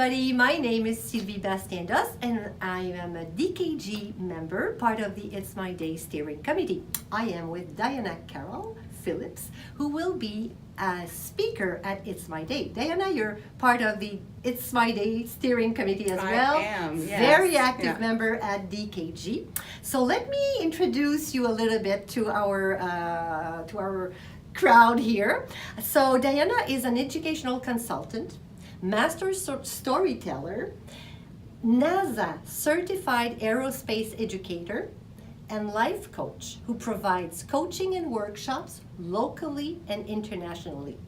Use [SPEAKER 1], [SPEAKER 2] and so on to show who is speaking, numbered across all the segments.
[SPEAKER 1] everybody. My name is Sylvie Bastien-Doss and I am a DKG member, part of the It's My Day steering committee. I am with Dianea Phillips, who will be a speaker at It's My Day. Dianea, you're part of the It's My Day steering committee as well.
[SPEAKER 2] I am, yes.
[SPEAKER 1] Very active member at DKG. So let me introduce you a little bit to our crowd here. So Dianea is an educational consultant, master storyteller, NASA certified aerospace educator, and life coach who provides coaching and workshops locally and internationally.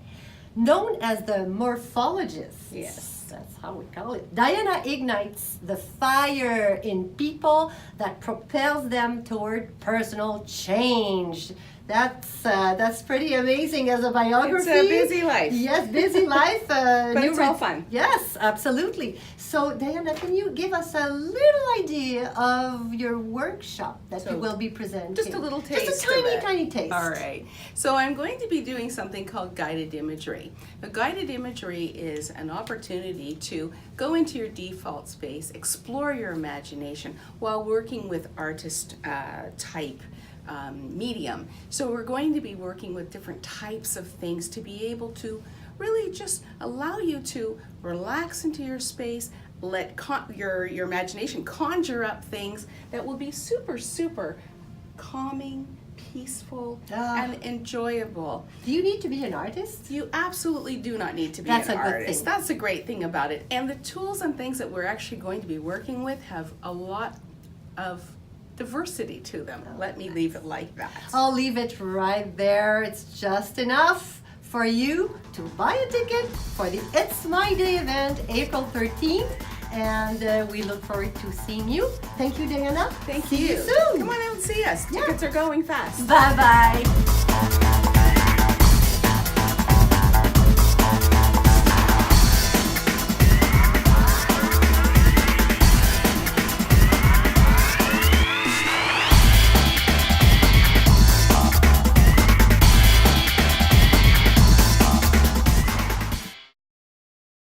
[SPEAKER 1] Known as the morphologist.
[SPEAKER 2] Yes.
[SPEAKER 1] That's how we call it. Dianea ignites the fire in people that propels them toward personal change. That's pretty amazing as a biography.
[SPEAKER 2] It's a busy life.
[SPEAKER 1] Yes, busy life.
[SPEAKER 2] But it's all fun.
[SPEAKER 1] Yes, absolutely. So, Dianea, can you give us a little idea of your workshop that you will be presenting?
[SPEAKER 2] Just a little taste.
[SPEAKER 1] Just a tiny taste.
[SPEAKER 2] All right. So I'm going to be doing something called guided imagery. Now, guided imagery is an opportunity to go into your default space, explore your imagination while working with artist type medium. So we're going to be working with different types of things to be able to really just allow you to relax into your space, let your imagination conjure up things that will be super calming, peaceful, and enjoyable.
[SPEAKER 1] Do you need to be an artist?
[SPEAKER 2] You absolutely do not need to be
[SPEAKER 1] That's
[SPEAKER 2] an
[SPEAKER 1] a good
[SPEAKER 2] artist.
[SPEAKER 1] thing.
[SPEAKER 2] That's a great thing about it. And the tools and things that we're actually going to be working with have a lot of diversity to them. Let me leave it like that.
[SPEAKER 1] I'll leave it right there. It's just enough for you to buy a ticket for the It's My Day event, April 13th. And we look forward to seeing you. Thank you, Dianea.
[SPEAKER 2] Thank
[SPEAKER 1] See
[SPEAKER 2] you.
[SPEAKER 1] you soon.
[SPEAKER 2] Come on out and see us. Tickets are going fast.
[SPEAKER 1] Bye-bye.